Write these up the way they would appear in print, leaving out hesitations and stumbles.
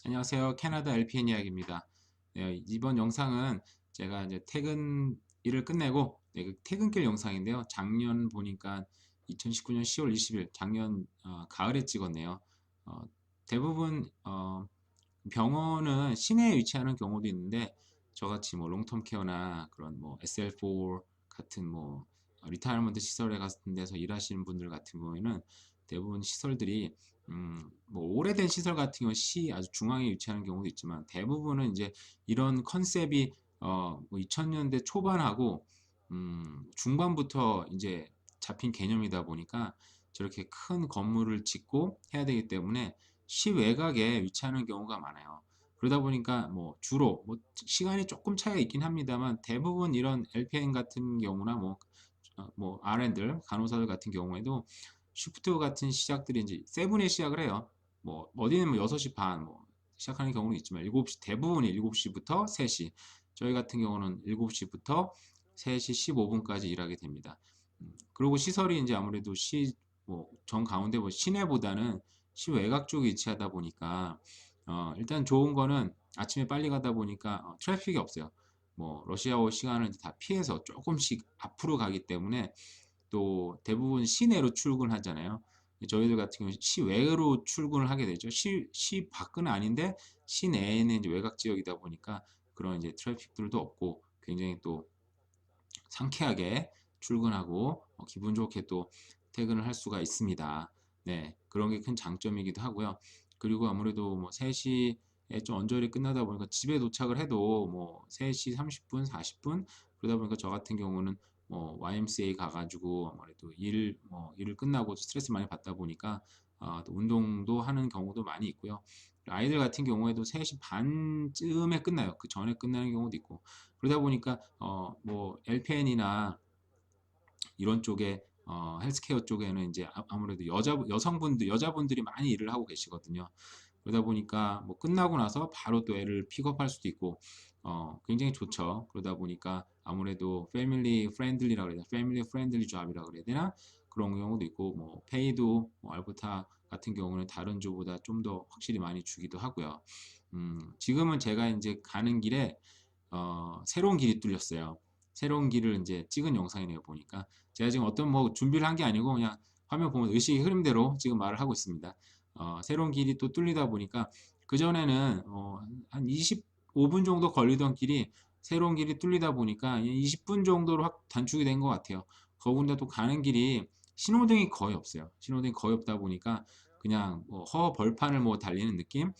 안녕하세요. 캐나다 LPN 이야기입니다. 네, 이번 영상은 제가 이제 퇴근 일을 끝내고 그 퇴근길 영상인데요. 작년 보니까 2019년 10월 20일 작년 가을에 찍었네요. 어, 대부분 병원은 시내에 위치하는 경우도 있는데 저같이 뭐 롱텀 케어나 그런 뭐 SL4 같은 뭐 리타이어먼트 시설에 같은 데서 일하시는 분들 같은 경우에는 대부분 시설들이 뭐 오래된 시설 같은 경우는 시 아주 중앙에 위치하는 경우도 있지만 대부분은 이제 이런 컨셉이 뭐 2000년대 초반하고 중반부터 이제 잡힌 개념이다 보니까 저렇게 큰 건물을 짓고 해야 되기 때문에 시 외곽에 위치하는 경우가 많아요. 그러다 보니까 뭐 주로 뭐 시간이 조금 차이가 있긴 합니다만 대부분 이런 LPN 같은 경우나 뭐 RN들 간호사들 같은 경우에도 쉬프트 같은 시작들이 이제 세븐에 시작을 해요. 뭐 어디는 뭐 6시 반 뭐 시작하는 경우는 있지만 7시 대부분이 7시부터 3시 저희 같은 경우는 7시부터 3시 15분까지 일하게 됩니다. 그리고 시설이 이제 아무래도 뭐 정 가운데 뭐 시내보다는 시 외곽 쪽에 위치하다 보니까 일단 좋은 거는 아침에 빨리 가다 보니까 트래픽이 없어요. 뭐 러시아워 시간을 다 피해서 조금씩 앞으로 가기 때문에 또 대부분 시내로 출근하잖아요. 저희들 같은 경우 시외로 출근을 하게 되죠. 시 밖은 아닌데 시내에는 이제 외곽 지역이다 보니까 그런 이제 트래픽들도 없고 굉장히 또 상쾌하게 출근하고 기분 좋게 또 퇴근을 할 수가 있습니다. 네, 그런 게 큰 장점이기도 하고요. 그리고 아무래도 뭐 3시에 좀 언저리 끝나다 보니까 집에 도착을 해도 뭐 3시 30분, 40분 그러다 보니까 저 같은 경우는 뭐 YMCA 가가지고 아무래도 일을 끝나고 스트레스 많이 받다 보니까 또 운동도 하는 경우도 많이 있고요. 아이들 같은 경우에도 3시 반쯤에 끝나요. 그 전에 끝나는 경우도 있고. 그러다 보니까 뭐 LPN이나 이런 쪽에 헬스케어 쪽에는 이제 아무래도 여자분들이 많이 일을 하고 계시거든요. 그러다 보니까 뭐 끝나고 나서 바로 또 애를 픽업할 수도 있고 굉장히 좋죠. 그러다 보니까 아무래도 패밀리 프렌들리 잡이라 그래야 되나 그런 경우도 있고 뭐 페이도 뭐 알부타 같은 경우는 다른 조보다 좀 더 확실히 많이 주기도 하고요. 지금은 제가 이제 가는 길에 새로운 길이 뚫렸어요. 새로운 길을 이제 찍은 영상이네요, 보니까. 제가 지금 어떤 뭐 준비를 한 게 아니고 그냥 화면 보면 의식의 흐름대로 지금 말을 하고 있습니다. 새로운 길이 또 뚫리다 보니까 그전에는 한 25분 정도 걸리던 길이 새로운 길이 뚫리다 보니까 20분 정도로 확 단축이 된 것 같아요. 더군다나 또 가는 길이 신호등이 거의 없어요. 신호등이 거의 없다 보니까 그냥 뭐 허 벌판을 뭐 달리는 느낌?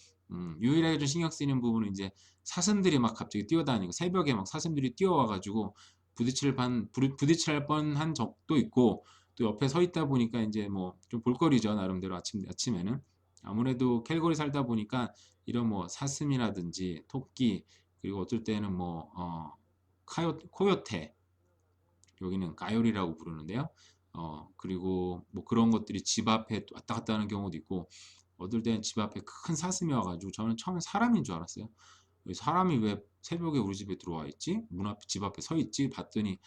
유일하게 좀 신경 쓰이는 부분은 이제 사슴들이 막 갑자기 뛰어다니고 새벽에 막 사슴들이 뛰어와가지고 부딪힐 뻔한 적도 있고 또 옆에 서 있다 보니까 이제 뭐 좀 볼거리죠 나름대로 아침에는 아무래도 캘거리 살다 보니까 이런 뭐 사슴이라든지 토끼 그리고 어떨 때는 뭐 코요테 여기는 가요리라고 부르는데요. 그리고 뭐 그런 것들이 집 앞에 왔다 갔다 하는 경우도 있고 어떨 때는 집 앞에 큰 사슴이 와가지고 저는 처음에 사람인 줄 알았어요. 사람이 왜 새벽에 우리 집에 들어와 있지? 집 앞에 서 있지? 봤더니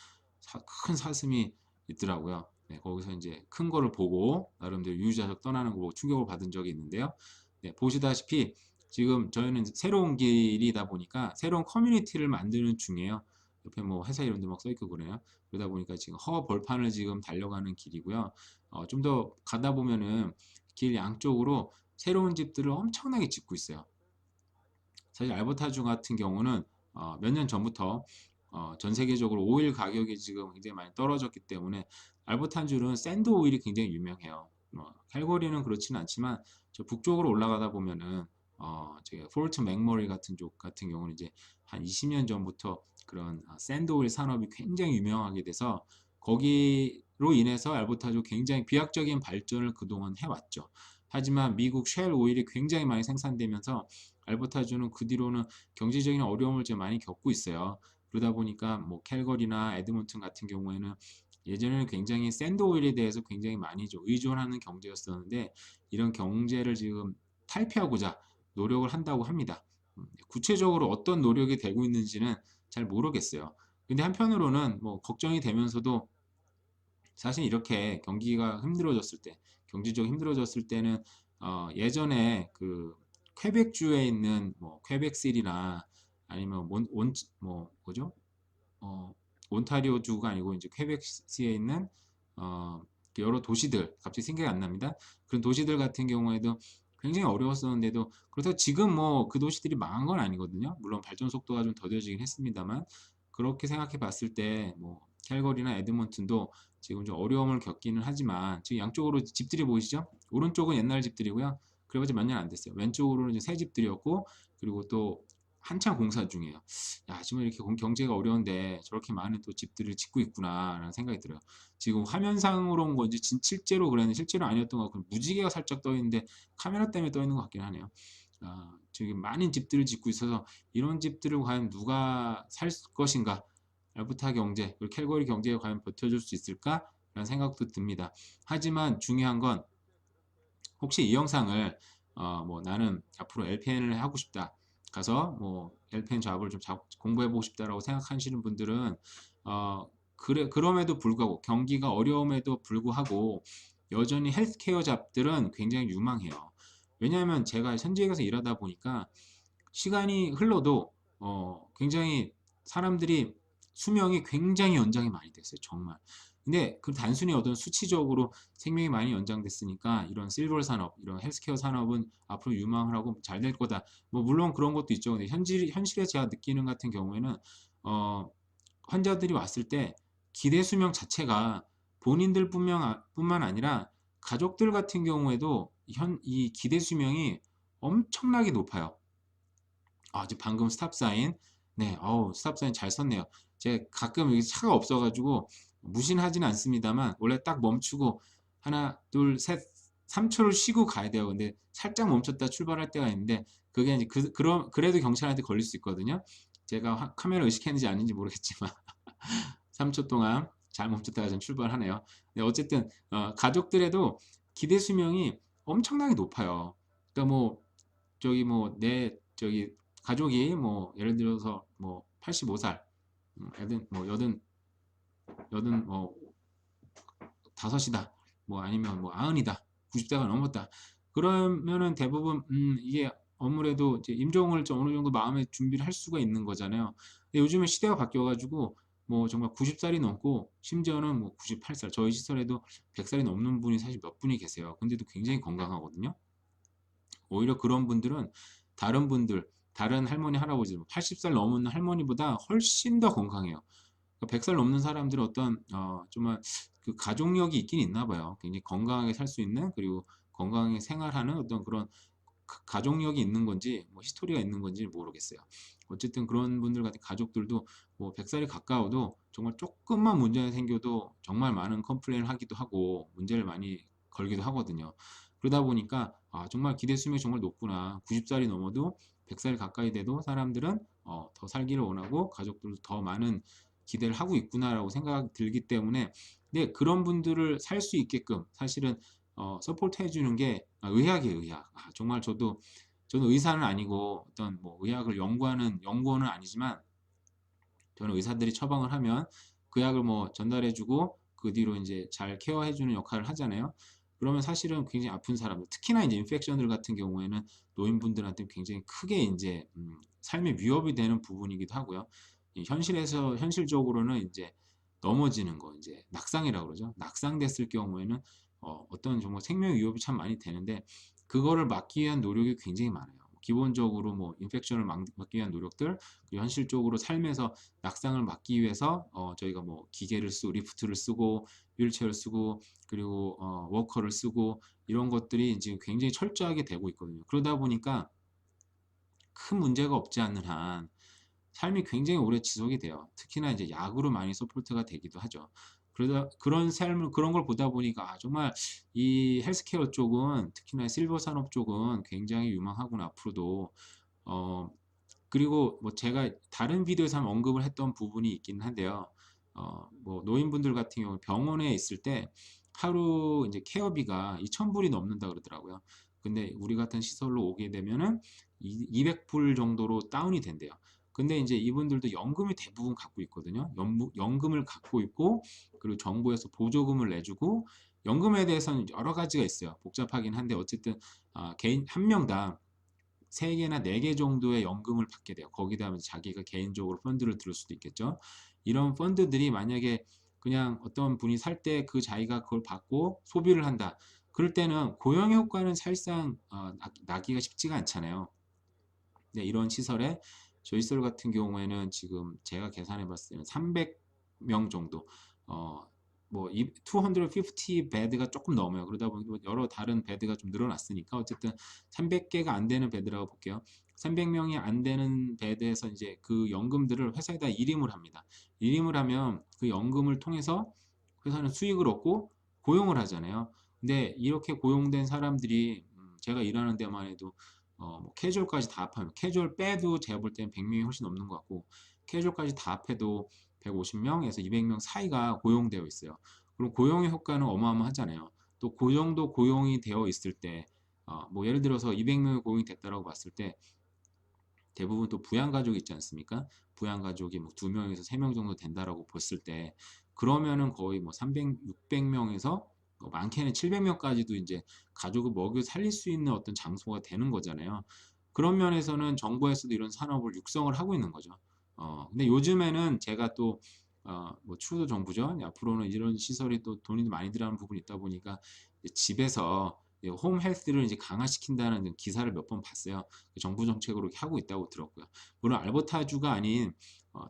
큰 사슴이 있더라고요. 네, 거기서 이제 큰 거를 보고 나름대로 유유자적 떠나는 거 보고 충격을 받은 적이 있는데요. 네, 보시다시피 지금 저희는 새로운 길이다 보니까 새로운 커뮤니티를 만드는 중이에요. 옆에 뭐 회사 이름도 막 써있고 그래요. 그러다 보니까 지금 허 벌판을 지금 달려가는 길이고요. 좀 더 가다 보면은 길 양쪽으로 새로운 집들을 엄청나게 짓고 있어요. 사실 알버타주 같은 경우는 몇 년 전부터 전 세계적으로 오일 가격이 지금 굉장히 많이 떨어졌기 때문에 알버타주는 샌드 오일이 굉장히 유명해요. 캘거리는 그렇지는 않지만 저 북쪽으로 올라가다 보면은 제가 폴트 맥머리 같은 쪽 같은 경우는 이제 한 20년 전부터 그런 샌드 오일 산업이 굉장히 유명하게 돼서 거기로 인해서 알버타주 굉장히 비약적인 발전을 그동안 해왔죠. 하지만 미국 쉘 오일이 굉장히 많이 생산되면서 알버타주는 그 뒤로는 경제적인 어려움을 좀 많이 겪고 있어요. 그러다 보니까 뭐 캘거리나 에드먼튼 같은 경우에는 예전에는 굉장히 샌드 오일에 대해서 굉장히 많이 좀 의존하는 경제였었는데 이런 경제를 지금 탈피하고자 노력을 한다고 합니다. 구체적으로 어떤 노력이 되고 있는지는 잘 모르겠어요. 근데 한편으로는 뭐 걱정이 되면서도 사실 이렇게 경기가 힘들어졌을 때, 경제적으로 힘들어졌을 때는 예전에 그 퀘벡주에 있는 뭐 퀘벡시리나 아니면 뭐 뭐죠? 어, 온타리오주가 아니고 이제 퀘벡시에 있는 어, 여러 도시들 갑자기 생각이 안 납니다. 그런 도시들 같은 경우에도 굉장히 어려웠었는데도 그렇다고 지금 뭐 그 도시들이 망한 건 아니거든요. 물론 발전 속도가 좀 더뎌지긴 했습니다만 그렇게 생각해 봤을 때 뭐 캘거리나 에드먼튼도 지금 좀 어려움을 겪기는 하지만 지금 양쪽으로 집들이 보이시죠? 오른쪽은 옛날 집들이고요. 그래봤자 몇 년 안 됐어요. 왼쪽으로는 이제 새 집들이었고 그리고 또 한창 공사 중이에요. 야, 지금 이렇게 경제가 어려운데 저렇게 많은 또 집들을 짓고 있구나라는 생각이 들어요. 지금 화면상으로 온 건지 실제로 그랬는데 실제로 아니었던 것 같고 무지개가 살짝 떠 있는데 카메라 때문에 떠 있는 것 같긴 하네요. 지금 많은 집들을 짓고 있어서 이런 집들을 과연 누가 살 것인가? 알부타 경제, 그리고 캘거리 경제에 과연 버텨줄 수 있을까? 라는 생각도 듭니다. 하지만 중요한 건 혹시 이 영상을 뭐 나는 앞으로 LPN을 하고 싶다. 가서 뭐 LPN 잡을 좀 공부해 보고 싶다라고 생각하시는 분들은 그럼에도 불구하고 경기가 어려움에도 불구하고 여전히 헬스케어 잡들은 굉장히 유망해요. 왜냐하면 제가 현직에서 일하다 보니까 시간이 흘러도 굉장히 사람들이 수명이 굉장히 연장이 많이 됐어요. 정말. 근데 그 단순히 어떤 수치적으로 생명이 많이 연장됐으니까 이런 실버 산업, 이런 헬스케어 산업은 앞으로 유망하고 잘 될 거다. 뭐 물론 그런 것도 있죠. 근데 현실에 제가 느끼는 같은 경우에는 어, 환자들이 왔을 때 기대 수명 자체가 본인들 뿐만 아니라 가족들 같은 경우에도 이 기대 수명이 엄청나게 높아요. 이제 방금 스탑사인. 네, 스탑사인 잘 썼네요. 제가 가끔 여기 차가 없어가지고 무신하지는 않습니다만 원래 딱 멈추고 하나, 둘, 셋, 3초를 쉬고 가야 돼요. 근데 살짝 멈췄다 출발할 때가 있는데 그게 이제 그래도 경찰한테 걸릴 수 있거든요. 제가 카메라 의식했는지 아닌지 모르겠지만 3초 동안 잘 멈췄다가 좀 출발하네요. 네, 어쨌든 가족들에도 기대 수명이 엄청나게 높아요. 그러니까 뭐 저기 뭐 내 저기 가족이 뭐 예를 들어서 뭐 85살, 여든 뭐 여든 뭐 다섯이다, 뭐 아니면 뭐 아흔이다, 90대가 넘었다. 그러면은 대부분 이게 아무래도 이제 임종을 좀 어느 정도 마음에 준비를 할 수가 있는 거잖아요. 근데 요즘에 시대가 바뀌어가지고 뭐 정말 90살이 넘고 심지어는 뭐 98살, 저희 시설에도 100살이 넘는 분이 사실 몇 분이 계세요. 근데도 굉장히 건강하거든요. 오히려 그런 분들은 다른 분들, 다른 할머니, 할아버지, 80살 넘은 할머니보다 훨씬 더 건강해요. 100살 넘는 사람들은 어떤 정말 그 가족력이 있긴 있나 봐요. 굉장히 건강하게 살 수 있는, 그리고 건강하게 생활하는 어떤 그런 가족력이 있는 건지 뭐 히스토리가 있는 건지 모르겠어요. 어쨌든 그런 분들 같은 가족들도 뭐 100살이 가까워도 정말 조금만 문제가 생겨도 정말 많은 컴플레인을 하기도 하고 문제를 많이 걸기도 하거든요. 그러다 보니까 정말 기대 수명이 정말 높구나. 90살이 넘어도 100살 가까이 돼도 사람들은 더 살기를 원하고 가족들도 더 많은 기대를 하고 있구나라고 생각이 들기 때문에 근데 그런 분들을 살 수 있게끔 사실은 서포트 해주는 게 의학이에요, 의학. 정말 저는 의사는 아니고 어떤 뭐 의학을 연구하는 연구원은 아니지만 저는 의사들이 처방을 하면 그 약을 뭐 전달해주고 그 뒤로 이제 잘 케어해주는 역할을 하잖아요. 그러면 사실은 굉장히 아픈 사람들, 특히나 이제 인펙션들 같은 경우에는 노인분들한테 굉장히 크게 이제 삶의 위협이 되는 부분이기도 하고요. 현실적으로는 이제 넘어지는 거, 이제 낙상이라고 그러죠. 낙상됐을 경우에는 어떤 정말 생명 위협이 참 많이 되는데 그거를 막기 위한 노력이 굉장히 많아요. 기본적으로 뭐 인펙션을 막기 위한 노력들, 그리고 현실적으로 삶에서 낙상을 막기 위해서 저희가 뭐 기계를 쓰고 리프트를 쓰고 휠체어를 쓰고 그리고 워커를 쓰고 이런 것들이 지금 굉장히 철저하게 되고 있거든요. 그러다 보니까 큰 문제가 없지 않는 한 삶이 굉장히 오래 지속이 돼요. 특히나 이제 약으로 많이 서포트가 되기도 하죠. 그런 걸 보다 보니까 정말 이 헬스케어 쪽은 특히나 실버 산업 쪽은 굉장히 유망하구나 앞으로도. 어, 그리고 뭐 제가 다른 비디오에서 한번 언급을 했던 부분이 있긴 한데요. 뭐 노인분들 같은 경우 병원에 있을 때 하루 이제 케어비가 2,000불이 넘는다 그러더라고요. 근데 우리 같은 시설로 오게 되면은 200불 정도로 다운이 된대요. 근데 이제 이분들도 연금이 대부분 갖고 있거든요. 연금을 갖고 있고 그리고 정부에서 보조금을 내주고 연금에 대해서는 여러 가지가 있어요. 복잡하긴 한데 어쨌든 개인 한 명당 3개나 4개 정도의 연금을 받게 돼요. 거기다 자기가 개인적으로 펀드를 들을 수도 있겠죠. 이런 펀드들이 만약에 그냥 어떤 분이 살 때 그 자기가 그걸 받고 소비를 한다. 그럴 때는 고용 효과는 사실상 나기가 쉽지가 않잖아요. 네, 이런 시설에 저희 시설 같은 경우에는 지금 제가 계산해 봤을 때는 300명 정도 뭐 250 베드가 조금 넘어요. 그러다 보니 여러 다른 베드가 좀 늘어났으니까 어쨌든 300개가 안 되는 베드라고 볼게요. 300명이 안 되는 베드에서 이제 그 연금들을 회사에다 일임을 합니다. 일임을 하면 그 연금을 통해서 회사는 수익을 얻고 고용을 하잖아요. 근데 이렇게 고용된 사람들이 제가 일하는 데만 해도 뭐 캐주얼까지 다 합하면 캐주얼 빼도 제가 볼 때는 100명이 훨씬 넘는 것 같고 캐주얼까지 다 합해도 150명에서 200명 사이가 고용되어 있어요. 그럼 고용의 효과는 어마어마하잖아요. 또 그 정도 고용이 되어 있을 때 뭐 예를 들어서 200명이 고용이 됐다라고 봤을 때 대부분 또 부양가족이 있지 않습니까? 부양가족이 뭐 2명에서 3명 정도 된다라고 봤을 때 그러면은 거의 뭐 300, 600명에서 많게는 700명까지도 이제 가족을 먹여 살릴 수 있는 어떤 장소가 되는 거잖아요. 그런 면에서는 정부에서도 이런 산업을 육성을 하고 있는 거죠. 근데 요즘에는 제가 또 뭐 추도 정부죠. 앞으로는 이런 시설이 또 돈이 많이 들어가는 부분이 있다 보니까 집에서 홈 헬스를 이제 강화시킨다는 기사를 몇 번 봤어요. 정부 정책으로 이렇게 하고 있다고 들었고요. 물론 알버타주가 아닌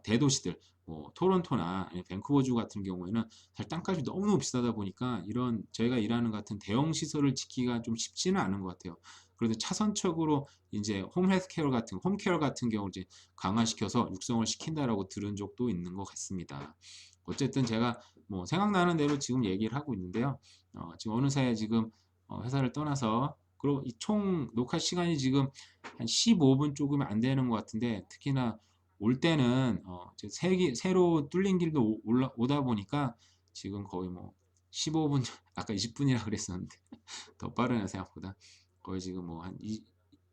대도시들, 뭐 토론토나 아니면 밴쿠버주 같은 경우에는 사실 땅값이 너무너무 비싸다 보니까 이런 저희가 일하는 같은 대형 시설을 짓기가 좀 쉽지는 않은 것 같아요. 그래도 차선책으로 이제 홈 헬스케어 같은 홈케어 같은 경우 이제 강화시켜서 육성을 시킨다라고 들은 적도 있는 것 같습니다. 어쨌든 제가 뭐 생각나는 대로 지금 얘기를 하고 있는데요. 지금 어느새 지금 회사를 떠나서 그리고 이 총 녹화 시간이 지금 한 15분 조금 안 되는 것 같은데 특히나 올 때는 새로 뚫린 길도 오다 보니까 지금 거의 뭐 15분 아까 20분이라 그랬었는데 더 빠르네 생각보다 거의 지금 뭐 한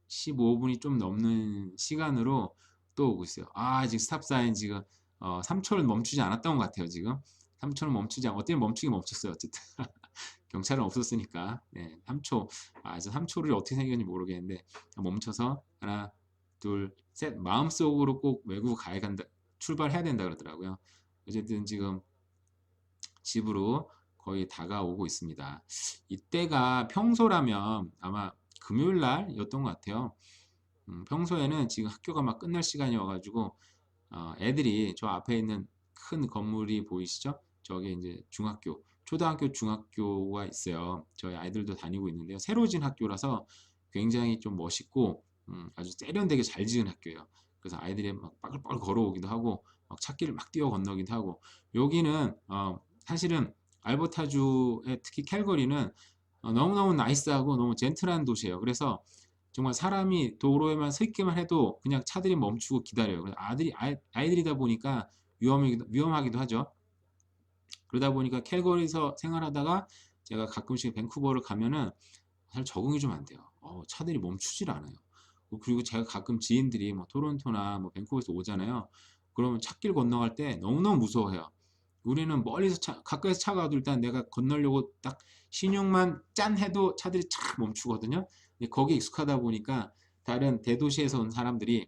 15분이 좀 넘는 시간으로 또 오고 있어요. 지금 스탑 사인 지금 3초를 멈추지 않았던 것 같아요. 지금 3초는 멈추지 어떻게 멈추긴 멈췄어요. 어쨌든 경찰은 없었으니까 네, 3초 그래서 3초를 어떻게 생겼는지 모르겠는데 멈춰서 하나 둘 셋 마음속으로 꼭 외국 가야 간다 출발해야 된다 그러더라고요. 어쨌든 지금 집으로 거의 다가오고 있습니다. 이때가 평소라면 아마 금요일 날이었던 것 같아요. 평소에는 지금 학교가 막 끝날 시간이어가지고 애들이 저 앞에 있는 큰 건물이 보이시죠? 저게 이제 중학교, 초등학교, 중학교가 있어요. 저희 아이들도 다니고 있는데요. 새로 진 학교라서 굉장히 좀 멋있고 아주 세련되게 잘 지은 학교예요. 그래서 아이들이 막 빠글빠글 걸어오기도 하고 막 찾기를 막 뛰어 건너기도 하고 여기는 사실은 알버타주의 특히 캘거리는 너무너무 나이스하고 너무 젠틀한 도시예요. 그래서 정말 사람이 도로에만 서 있기만 해도 그냥 차들이 멈추고 기다려요. 그래서 아이들이다 보니까 위험하기도 하죠. 그러다 보니까 캘거리에서 생활하다가 제가 가끔씩 밴쿠버를 가면은 사실 적응이 좀 안 돼요. 차들이 멈추질 않아요. 그리고 제가 가끔 지인들이 뭐 토론토나 뭐 밴쿠버에서 오잖아요. 그러면 찾길 건너갈 때 너무너무 무서워해요. 우리는 멀리서 가까이서 차가 와도 일단 내가 건너려고 딱 신용만 짠 해도 차들이 착 멈추거든요. 근데 거기에 익숙하다 보니까 다른 대도시에서 온 사람들이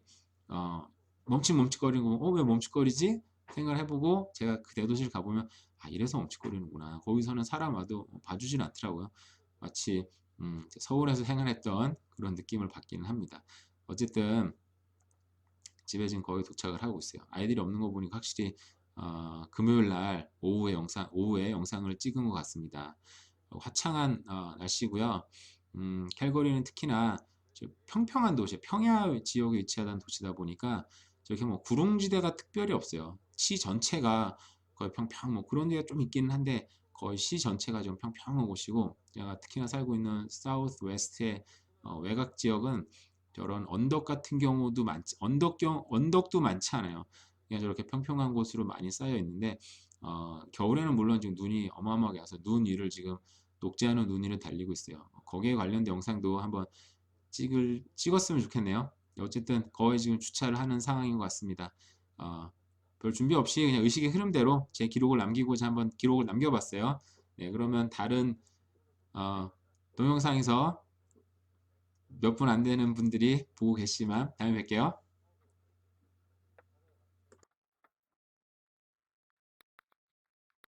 어, 멈칫멈칫거리는 거, 왜 멈칫거리지? 생각을 해보고 제가 그 대도시를 가보면 이래서 멈칫거리는구나. 거기서는 사람 와도 봐주진 않더라고요. 마치 서울에서 생활했던 그런 느낌을 받기는 합니다. 어쨌든 집에 지금 거의 도착을 하고 있어요. 아이들이 없는 거 보니까 확실히 금요일 날 오후에 영상을 찍은 것 같습니다. 화창한 날씨고요. 캘거리는 특히나 평평한 도시, 평야 지역에 위치하던 도시다 보니까 저렇게 뭐 구릉지대가 특별히 없어요. 시 전체가 거의 평평 뭐 그런 데가 좀 있기는 한데 거의 시 전체가 좀 평평한 곳이고 제가 특히나 살고 있는 사우스 웨스트의 외곽 지역은 저런 언덕 같은 경우도 언덕도 많지 않아요. 그냥 저렇게 평평한 곳으로 많이 쌓여 있는데 겨울에는 물론 지금 눈이 어마어마하게 와서 눈 위를 지금 녹지 않은 눈 위를 달리고 있어요. 거기에 관련된 영상도 한번 찍었으면 좋겠네요. 어쨌든 거의 지금 주차를 하는 상황인 것 같습니다. 별 준비 없이 그냥 의식의 흐름대로 제 기록을 남기고자 한번 기록을 남겨봤어요. 네, 그러면 다른 동영상에서 몇 분 안 되는 분들이 보고 계시지만 다음에 뵐게요.